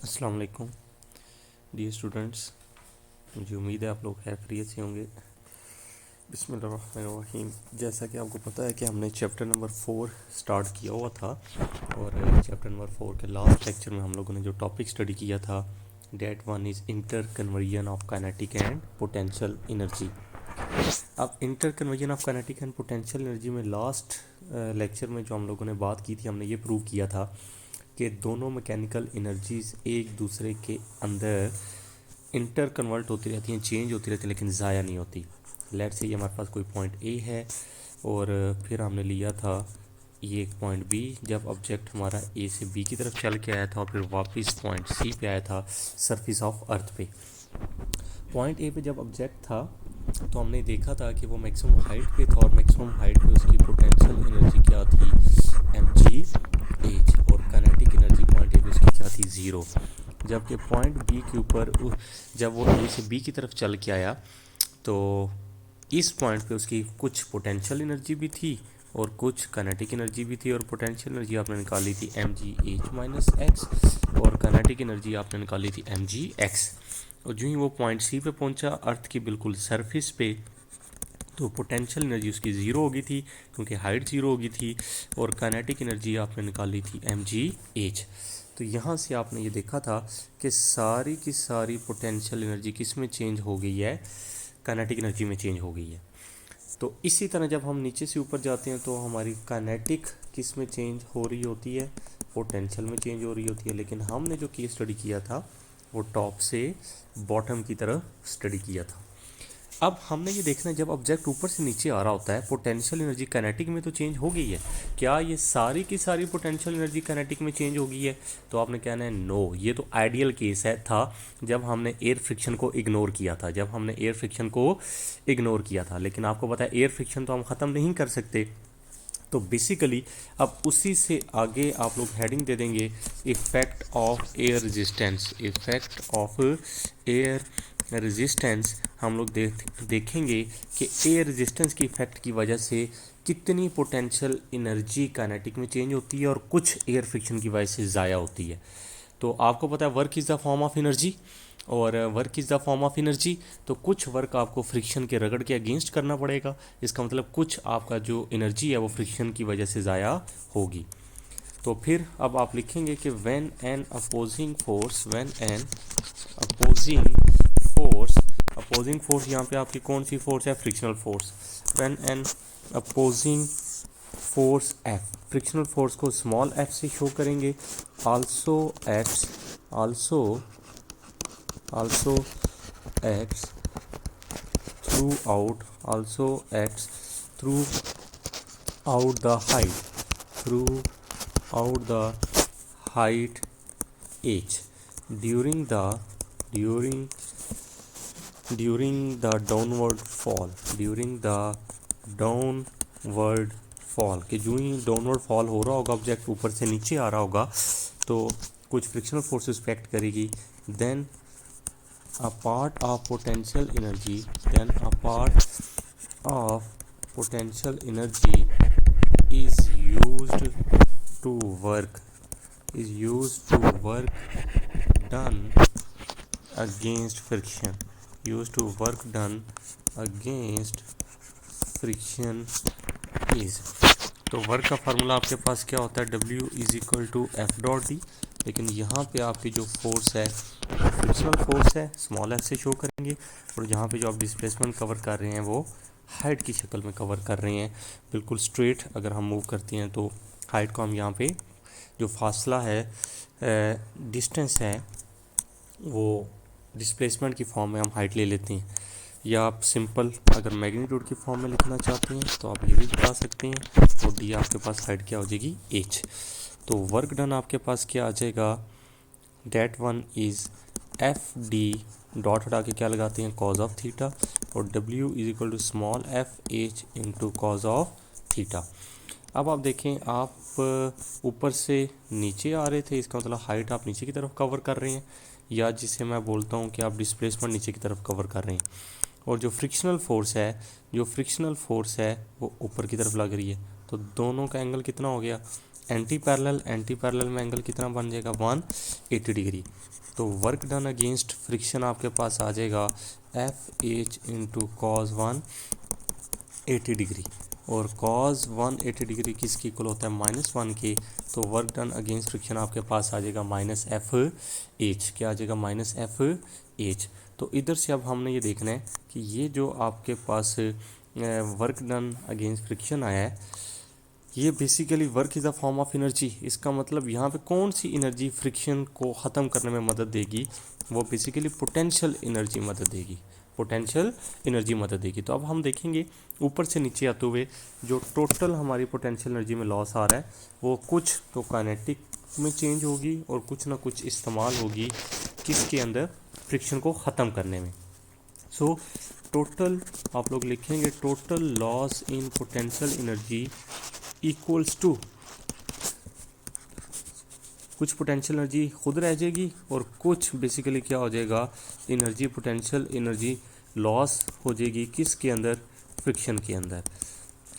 अस्सलाम वालेकुम dear students. मुझे उम्मीद है आप लोग खैरियत से होंगे। बिस्मिल्लाहिर्रहमानिर्रहीम। जैसा कि आपको पता है कि हमने चैप्टर नंबर 4 स्टार्ट किया हुआ था और चैप्टर नंबर 4 के लास्ट लेक्चर में हम लोगों ने जो टॉपिक स्टडी किया था that one is interconversion of kinetic and potential energy. अब interconversion of kinetic and potential energy में लास्ट लेक्चर में जो हम लोगों ने बात की थी, हमने ये प्रूव किया था कि दोनों मैकेनिकल एनर्जीज एक दूसरे के अंदर इंटर कन्वर्ट होती रहती हैं, चेंज होती रहती है, लेकिन ज़ाया नहीं होती। लेट से ये हमारे पास कोई पॉइंट ए है और फिर हमने लिया था ये एक पॉइंट बी। जब ऑब्जेक्ट हमारा ए से बी की तरफ चल के आया था और फिर वापस पॉइंट सी पे आया था सरफेस ऑफ अर्थ पे। पॉइंट ए पे जब ऑब्जेक्ट था तो हमने देखा था कि वो मैक्सिमम हाइट पे था और मैक्सिमम हाइट पे उसकी पोटेंशियल एनर्जी क्या थी, mgh, और काइनेटिक एनर्जी पॉइंट ए पे उसकी क्या थी, 0। जबकि पॉइंट बी के ऊपर जब वो ए से बी की तरफ चल के आया तो इस पॉइंट पे उसकी कुछ पोटेंशियल एनर्जी भी थी और कुछ काइनेटिक एनर्जी भी थी। और पोटेंशियल एनर्जी आपने निकाली थी mgh-x और काइनेटिक एनर्जी आपने निकाली थी mgx। और जो ही वो पॉइंट सी पे पहुंचा अर्थ की बिल्कुल सरफेस पे, तो पोटेंशियल एनर्जी उसकी ज़ीरो हो गई थी क्योंकि हाइट ज़ीरो हो गई थी और काइनेटिक एनर्जी आपने निकाली थी mgh। तो यहाँ से आपने ये देखा था कि सारी की सारी पोटेंशियल एनर्जी किस में चेंज हो गई है, काइनेटिक एनर्जी में चेंज हो गई है। तो इसी तरह जब हम नीचे से ऊपर जाते हैं तो हमारी काइनेटिक किस में चेंज हो रही होती है, पोटेंशियल में चेंज हो रही होती है। लेकिन हमने जो केस स्टडी किया था वो टॉप से बॉटम की तरफ स्टडी किया था। अब हमने ये देखना है जब ऑब्जेक्ट ऊपर से नीचे आ रहा होता है पोटेंशियल एनर्जी काइनेटिक में तो चेंज हो गई है। क्या ये सारी की सारी पोटेंशियल एनर्जी काइनेटिक में चेंज हो गई है? तो आपने कहना है नो, ये तो आइडियल केस है था जब हमने एयर फ्रिक्शन को इग्नोर किया था, लेकिन आपको पता है एयर फ्रिक्शन तो हम ख़त्म नहीं कर सकते। तो बेसिकली अब उसी से आगे आप लोग हेडिंग दे देंगे इफ़ेक्ट ऑफ एयर रेजिस्टेंस। हम लोग देखेंगे कि एयर रेजिस्टेंस की इफ़ेक्ट की वजह से कितनी पोटेंशियल एनर्जी काइनेटिक में चेंज होती है और कुछ एयर फ्रिक्शन की वजह से ज़ाया होती है। तो आपको पता है work is the form of energy, और work is the form of energy, तो कुछ वर्क आपको फ्रिक्शन के रगड़ के अगेंस्ट करना पड़ेगा। इसका मतलब कुछ आपका जो एनर्जी है वो फ्रिक्शन की वजह से ज़ाया होगी। तो फिर अब आप लिखेंगे कि व्हेन एन अपोजिंग फोर्स यहाँ पे आपकी कौन सी फोर्स है, frictional force. When an opposing force F, frictional force को स्मॉल एफ से शो करेंगे। Also acts through out the height h during the downward fall कि जो ही डाउनवर्ड फॉल हो रहा होगा, ऑब्जेक्ट ऊपर से नीचे आ रहा होगा तो कुछ फ्रिक्शनल फोर्सेस इफेक्ट करेगी। Then a part of potential energy is used to work done against friction is। तो वर्क का फार्मूला आपके पास क्या होता है, W is equal to F dot D. लेकिन यहाँ पे आपकी जो फोर्स है वो फ्रिक्शनल फोर्स है, स्मॉल एफ से शो करेंगे। और यहाँ पे जो आप डिस्प्लेसमेंट कवर कर रहे हैं वो हाइट की शक्ल में कवर कर रहे हैं, बिल्कुल स्ट्रेट। अगर हम मूव करते हैं तो हाइट को हम यहाँ पे जो फासला है, डिस्टेंस है, वो डिस्प्लेसमेंट की फॉर्म में हम हाइट ले लेते हैं। या आप सिंपल अगर मैग्नीट्यूड की फॉर्म में लिखना चाहते हैं तो आप ये भी बता सकते हैं। और डी आपके पास हाइट क्या हो जाएगी, एच। तो वर्क डन आपके पास क्या आ जाएगा, that one is F D, dot हटा के क्या लगाते हैं, कॉज ऑफ थीटा, और W is equal to small F H into cos of theta. अब आप देखें, आप ऊपर से नीचे आ रहे थे, इसका मतलब हाइट आप नीचे की तरफ कवर कर रहे हैं, या जिसे मैं बोलता हूँ कि आप डिस्प्लेसमेंट नीचे की तरफ कवर कर रहे हैं। और जो फ्रिक्शनल फोर्स है वो ऊपर की तरफ लग रही है। तो दोनों का एंगल कितना हो गया, एंटी पैरेलल में एंगल कितना बन जाएगा 180 डिग्री। तो वर्क डन अगेंस्ट फ्रिक्शन आपके पास आ जाएगा F H into cause 180 degree, और कॉज 180 डिग्री किसकी इक्वल होता है -1 के। तो वर्क डन अगेंस्ट फ्रिक्शन आपके पास आ जाएगा -एफ एच, क्या आ जाएगा -एफ एच। तो इधर से अब हमने ये देखना है कि ये जो आपके पास वर्क डन अगेंस्ट फ्रिक्शन आया है, ये basically work is a form of energy. इसका मतलब यहाँ पे कौन सी एनर्जी फ्रिक्शन को ख़त्म करने में मदद देगी, वो बेसिकली पोटेंशियल एनर्जी मदद देगी, पोटेंशियल एनर्जी मदद देगी। तो अब हम देखेंगे ऊपर से नीचे आते हुए जो टोटल हमारी पोटेंशियल एनर्जी में लॉस आ रहा है, वो कुछ तो काइनेटिक में चेंज होगी और कुछ ना कुछ इस्तेमाल होगी किसके अंदर, फ्रिक्शन को ख़त्म करने में। सो टोटल आप लोग लिखेंगे total loss in potential energy equals to, कुछ पोटेंशियल एनर्जी खुद रह जाएगी और कुछ बेसिकली क्या हो जाएगा, एनर्जी पोटेंशियल एनर्जी लॉस हो जाएगी किसके अंदर, फ्रिक्शन के अंदर।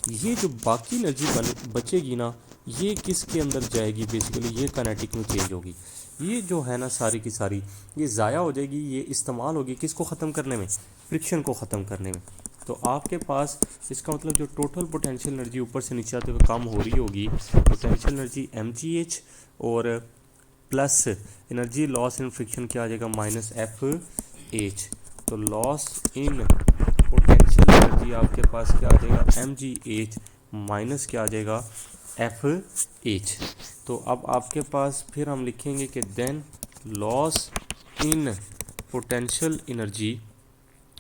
ये जो बाकी एनर्जी बचेगी ना, ये किसके अंदर जाएगी, बेसिकली ये काइनेटिक में चेंज होगी। ये जो है ना सारी की सारी ये ज़ाया हो जाएगी, ये इस्तेमाल होगी किसको ख़त्म करने में, फ्रिक्शन को ख़त्म करने में। तो आपके पास इसका मतलब जो टोटल पोटेंशियल एनर्जी ऊपर से नीचे आते हुए कम हो रही होगी, पोटेंशियल एनर्जी mgh और plus energy loss in friction क्या आ जाएगा -एफ एच। तो लॉस इन पोटेंशियल एनर्जी आपके पास क्या आ जाएगा mgh माइनस क्या आ जाएगा एफ एच। तो अब आपके पास फिर हम लिखेंगे कि then loss in potential energy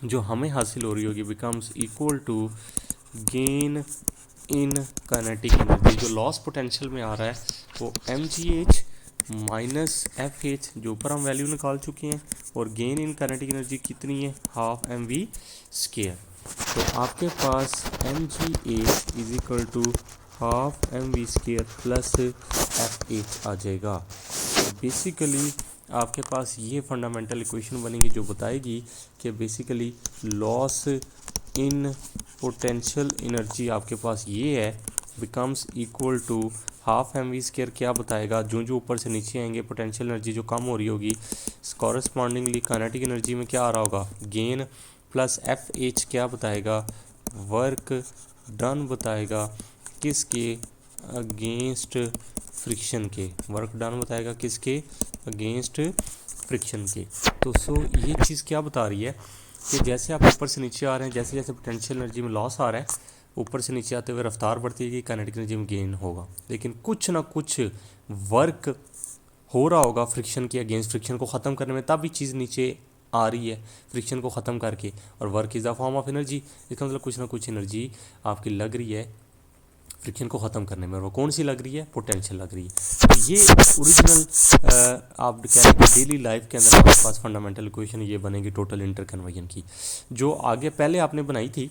जो हमें हासिल हो रही होगी becomes equal to gain in kinetic energy. जो लॉस पोटेंशियल में आ रहा है वो mgh माइनस एफ एच, जो ऊपर हम वैल्यू निकाल चुके हैं, और गेन इन काइनेटिक एनर्जी कितनी है, ½ mv²। तो आपके पास mgh is equal to ½ mv² plus F H आ जाएगा। बेसिकली आपके पास ये फंडामेंटल इक्वेशन बनेगी जो बताएगी कि basically loss in potential energy आपके पास ये है बिकम्स इक्वल टू ½ mv²। क्या बताएगा, जो ऊपर से नीचे आएंगे पोटेंशियल एनर्जी जो कम हो रही होगी, कॉरस्पॉन्डिंगली काइनेटिक एनर्जी में क्या आ रहा होगा, गेन प्लस एफ एच क्या बताएगा, वर्क डन बताएगा किसके अगेंस्ट फ्रिक्शन के, वर्क डन बताएगा किसके अगेंस्ट फ्रिक्शन के। तो ये चीज़ क्या बता रही है कि जैसे आप ऊपर से नीचे आ रहे हैं, जैसे जैसे पोटेंशियल एनर्जी में लॉस आ रहा है, ऊपर से नीचे आते हुए रफ्तार बढ़ती है कि काइनेटिक एनर्जी में गेन होगा, लेकिन कुछ ना कुछ वर्क हो रहा होगा फ्रिक्शन के अगेंस्ट, फ्रिक्शन को ख़त्म करने में, तब भी चीज़ नीचे आ रही है फ्रिक्शन को ख़त्म करके। और work is the form of energy, इसका मतलब कुछ ना कुछ एनर्जी आपकी लग रही है फ्रिक्शन को ख़त्म करने में, और वो कौन सी लग रही है, पोटेंशियल लग रही है। तो ये ओरिजिनल आप कह रहे हैं डेली लाइफ के अंदर आपके पास फंडामेंटल इक्वेशन ये बनेगी टोटल इंटरकन्वर्जन की। जो आगे पहले आपने बनाई थी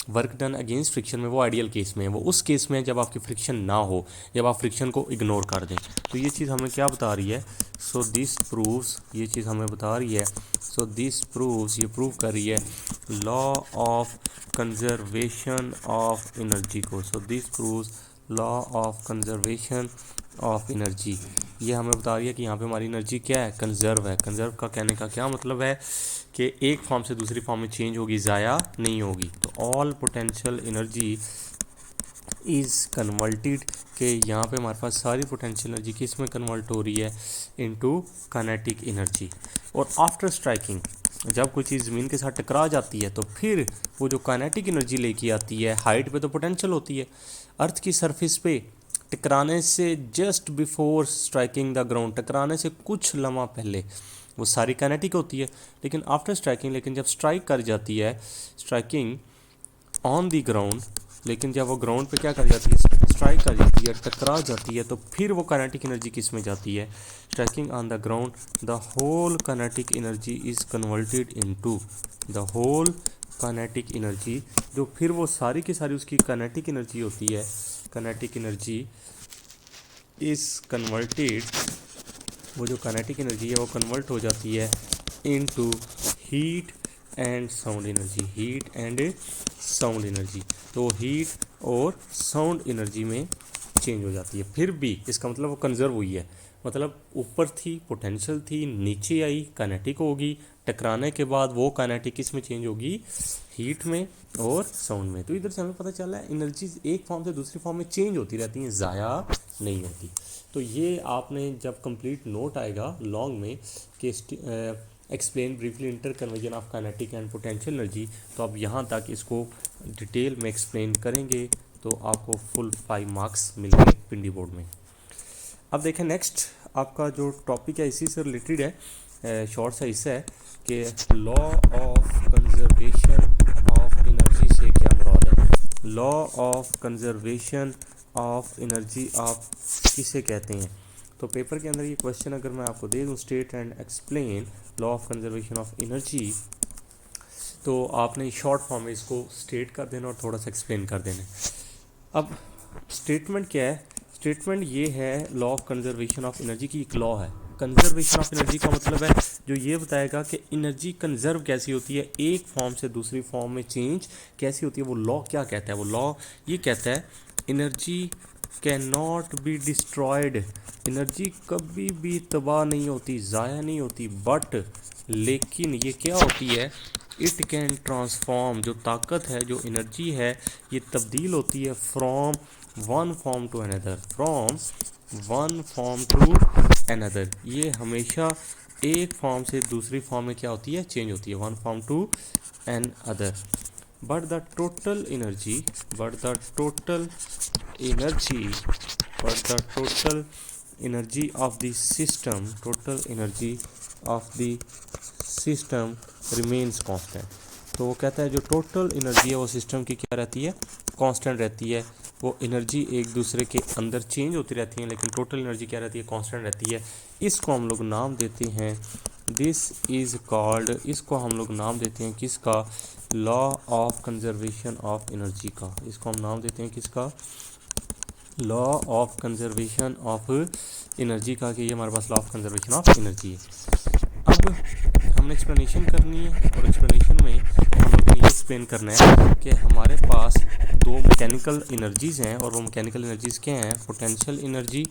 वर्क डन अगेंस्ट फ्रिक्शन में, वो आइडियल केस में है, वो उस केस में है जब आपकी फ्रिक्शन ना हो, जब आप फ्रिक्शन को इग्नोर कर दें। तो ये चीज़ हमें क्या बता रही है, सो दिस प्रूव्स, ये चीज़ हमें बता रही है, सो दिस प्रूव्स, ये प्रूव कर रही है law of conservation of energy को। So this proves law of conservation of energy. ये हमें बता रही है कि यहाँ पे हमारी एनर्जी क्या है, कंजर्व है। कंजर्व का कहने का क्या मतलब है कि एक फॉर्म से दूसरी फॉर्म में चेंज होगी, ज़ाया नहीं होगी। तो all potential energy is converted, कि यहाँ पे हमारे पास सारी पोटेंशियल एनर्जी किस में कन्वर्ट हो रही है, इनटू काइनेटिक एनर्जी। और आफ्टर स्ट्राइकिंग, जब कोई चीज़ ज़मीन के साथ टकरा जाती है तो फिर वो जो काइनेटिक एनर्जी लेके आती है, हाइट पे तो पोटेंशियल होती है, अर्थ की सरफेस पे टकराने से just before striking the ground, टकराने से कुछ लम्हा पहले वो सारी काइनेटिक होती है, लेकिन आफ्टर स्ट्राइकिंग, लेकिन जब स्ट्राइक कर जाती है, स्ट्राइकिंग ऑन दी ग्राउंड, लेकिन जब वो ग्राउंड पे क्या कर जाती है, स्ट्राइक कर जाती है, टकरा जाती है, तो फिर वो काइनेटिक एनर्जी किस में जाती है, striking on the ground, the whole kinetic energy is converted into, the whole kinetic energy, जो फिर वो सारी की सारी उसकी काइनेटिक एनर्जी होती है, काइनेटिक एनर्जी इज़ कन्वर्टेड, वो जो काइनेटिक एनर्जी है वो कन्वर्ट हो जाती है into heat and sound energy, heat and sound energy. तो हीट और साउंड एनर्जी में चेंज हो जाती है। फिर भी इसका मतलब वो कंजर्व हुई है, मतलब ऊपर थी पोटेंशियल थी, नीचे आई काइनेटिक होगी, टकराने के बाद वो काइनेटिक किस में चेंज होगी, हीट में और साउंड में। तो इधर से हमें पता चला है एनर्जी एक फॉर्म से दूसरी फॉर्म में चेंज होती रहती हैं, ज़ाया नहीं होती। तो ये आपने जब कंप्लीट नोट आएगा लॉन्ग में कि explain briefly inter conversion of kinetic and potential energy, तो आप यहाँ तक इसको डिटेल में एक्सप्लेन करेंगे तो आपको फुल 5 मार्क्स मिलेंगे पिंडी बोर्ड में। अब देखें नेक्स्ट आपका जो टॉपिक है इसी से रिलेटेड है, शॉर्ट सा हिस्सा है कि law of conservation of energy से क्या मुराद है। Law of conservation of energy आप किसे कहते हैं। तो पेपर के अंदर ये क्वेश्चन अगर मैं आपको दे दूँ, state and explain law of conservation of energy, तो आपने शॉर्ट फॉर्म में इसको स्टेट कर देना और थोड़ा सा एक्सप्लेन कर देना। अब स्टेटमेंट क्या है, स्टेटमेंट ये है law of conservation of energy की एक लॉ है। कंजर्वेशन ऑफ एनर्जी का मतलब है जो ये बताएगा कि एनर्जी कंजर्व कैसी होती है, एक फॉर्म से दूसरी फॉर्म में चेंज कैसी होती है। वो लॉ क्या कहता है, वो लॉ ये कहता है energy can not be destroyed, energy कभी भी तबाह नहीं होती, ज़ाया नहीं होती, बट लेकिन ये क्या होती है, इट कैन ट्रांसफॉर्म, जो ताकत है जो एनर्जी है ये तब्दील होती है from one form to another, from one form to another, ये हमेशा एक फॉर्म से दूसरी फॉर्म में क्या होती है, चेंज होती है, one form to another. But the total energy, but the total energy, but the total energy of the system, total energy of the system remains constant. तो वो कहता है जो टोटल एनर्जी है वो सिस्टम की क्या रहती है, कांस्टेंट रहती है। वो एनर्जी एक दूसरे के अंदर चेंज होती रहती है लेकिन टोटल एनर्जी क्या रहती है, कांस्टेंट रहती है। इसको हम लोग नाम देते हैं, दिस इज़ कॉल्ड, इसको हम लोग नाम देते हैं किसका, law of conservation of energy का। इसको हम नाम देते हैं किसका, law of conservation of energy का, कि ये हमारे पास law of conservation of energy है। अब हमने एक्सप्लेनेशन करनी है और एक्सप्लेनेशन में हम लोग ने ये एक्सप्लेन करना है कि हमारे पास दो मैकेनिकल एनर्जीज़ हैं और वो मैकेनिकल एनर्जीज़ क्या हैं, potential energy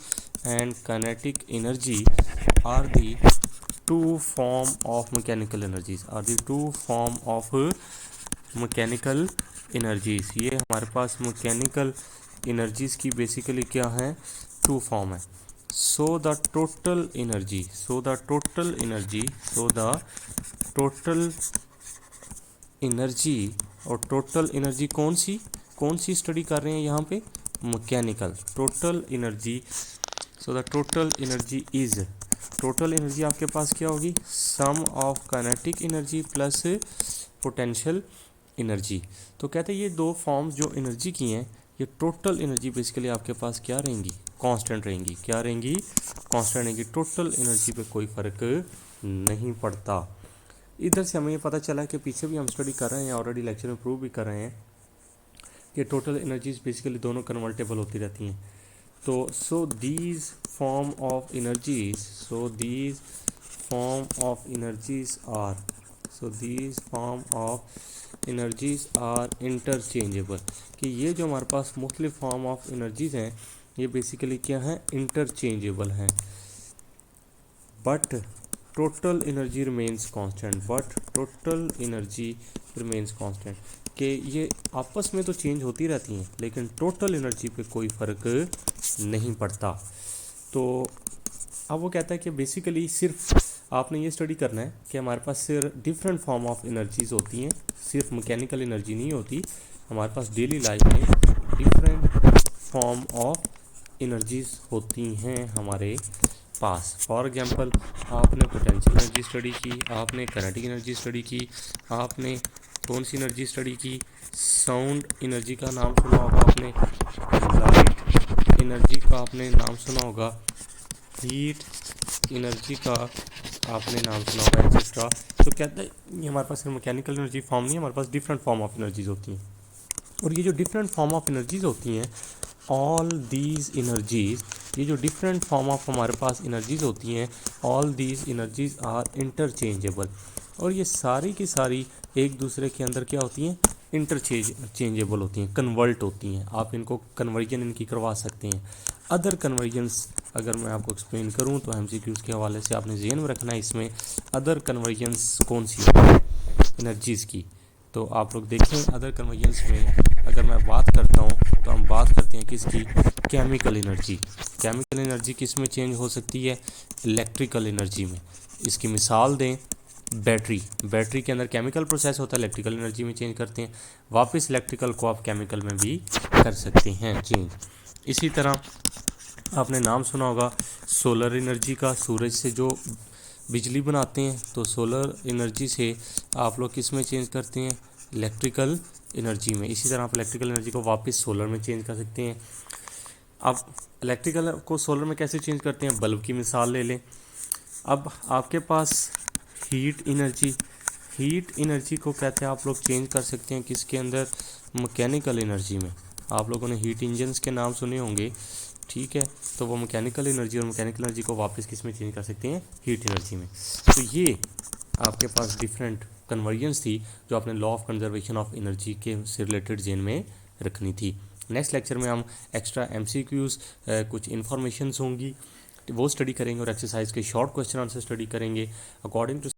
and kinetic energy are the two form of mechanical energies, are the two form of mechanical energies. ये हमारे पास मैकेनिकल एनर्जीज़ की बेसिकली क्या है, टू फॉर्म है। So the total energy, so the total energy, so the total energy, और total energy कौन सी स्टडी कर रहे हैं यहाँ पे, mechanical total energy. So the total energy is, total energy आपके पास क्या होगी, sum of kinetic energy plus potential energy. तो कहते हैं ये दो फॉर्म्स जो एनर्जी की हैं, ये टोटल एनर्जी बेसिकली आपके पास क्या रहेंगी, कांस्टेंट रहेंगी। क्या रहेंगी, कांस्टेंट रहेंगी। टोटल एनर्जी पे कोई फ़र्क नहीं पड़ता। इधर से हमें ये पता चला कि पीछे भी हम स्टडी कर रहे हैं, ऑलरेडी लेक्चर में प्रूव भी कर रहे हैं कि टोटल एनर्जीज बेसिकली दोनों कन्वर्टेबल होती रहती हैं। तो so these form of energies, so these form of energies are, so these form of energies are interchangeable, कि ये जो हमारे पास मुख्तलिफ फॉर्म ऑफ एनर्जीज हैं ये बेसिकली क्या है, इंटरचेंजेबल हैं। But total energy remains constant, but total energy remains constant, कि ये आपस में तो चेंज होती रहती हैं लेकिन टोटल एनर्जी पे कोई फ़र्क नहीं पड़ता। तो अब वो कहता है कि बेसिकली सिर्फ आपने ये स्टडी करना है कि हमारे पास सिर्फ डिफरेंट फॉर्म ऑफ एनर्जीज़ होती हैं, सिर्फ मैकेनिकल एनर्जी नहीं होती। हमारे पास डेली लाइफ में डिफरेंट फॉर्म ऑफ एनर्जीज़ होती हैं हमारे पास। फॉर एग्जांपल आपने पोटेंशियल एनर्जी स्टडी की, आपने काइनेटिक एनर्जी स्टडी की, आपने कौन सी एनर्जी स्टडी की, साउंड एनर्जी का नाम सुना होगा आपने, लाइट एनर्जी का आपने नाम सुना होगा, हीट एनर्जी का आपने नाम सुना होगा, एक्सेट्रा। तो कहता है ये हमारे पास सिर्फ मैकेनिकल एनर्जी फॉर्म नहीं है, हमारे पास डिफरेंट फॉर्म ऑफ एनर्जीज होती हैं। और ये जो डिफरेंट फॉर्म ऑफ एनर्जीज होती हैं, ऑल दीज एनर्जीज, ये जो डिफरेंट फॉर्म ऑफ हमारे पास एनर्जीज होती हैं, all these energies are interchangeable, और ये सारी की सारी एक दूसरे के अंदर क्या होती हैं, चेंजेबल होती हैं, कन्वर्ट होती हैं, आप इनको कन्वर्जन इनकी करवा सकते हैं। अदर कन्वर्जन्स अगर मैं आपको एक्सप्लेन करूं तो एमसीक्यूज़ के हवाले से आपने ज़हन में रखना है इसमें अदर कन्वर्जन्स कौन सी होती है एनर्जीज़ की। तो आप लोग देखें अदर कन्वर्जन्स में अगर मैं बात करता हूँ तो हम बात करते हैं किसकी, केमिकल एनर्जी। केमिकल एनर्जी किस में चेंज हो सकती है, इलेक्ट्रिकल एनर्जी में। इसकी मिसाल दें बैटरी के अंदर केमिकल प्रोसेस होता है, इलेक्ट्रिकल एनर्जी में चेंज करते हैं, वापस इलेक्ट्रिकल को आप केमिकल में भी कर सकते हैं चेंज। इसी तरह आपने नाम सुना होगा सोलर एनर्जी का, सूरज से जो बिजली बनाते हैं, तो सोलर एनर्जी से आप लोग किस में चेंज करते हैं, इलेक्ट्रिकल एनर्जी में। इसी तरह आप इलेक्ट्रिकल एनर्जी को वापस सोलर में चेंज कर सकते हैं। आप इलेक्ट्रिकल को सोलर में कैसे चेंज करते हैं, बल्ब की मिसाल ले लें। अब आपके पास हीट एनर्जी को कहते हैं आप लोग चेंज कर सकते हैं किसके अंदर, मैकेनिकल एनर्जी में। आप लोगों ने हीट इंजन्स के नाम सुने होंगे, ठीक है, तो वो मैकेनिकल एनर्जी और मैकेनिकल एनर्जी को वापस किस में चेंज कर सकते हैं, हीट एनर्जी में। तो ये आपके पास डिफरेंट कन्वर्जन्स थी जो आपने law of conservation of energy के से रिलेटेड जेन में रखनी थी। नेक्स्ट लेक्चर में हम एक्स्ट्रा एमसीक्यूज़ कुछ इन्फॉर्मेशंस होंगी वो स्टडी करेंगे और एक्सरसाइज के शॉर्ट क्वेश्चन आंसर स्टडी करेंगे। According to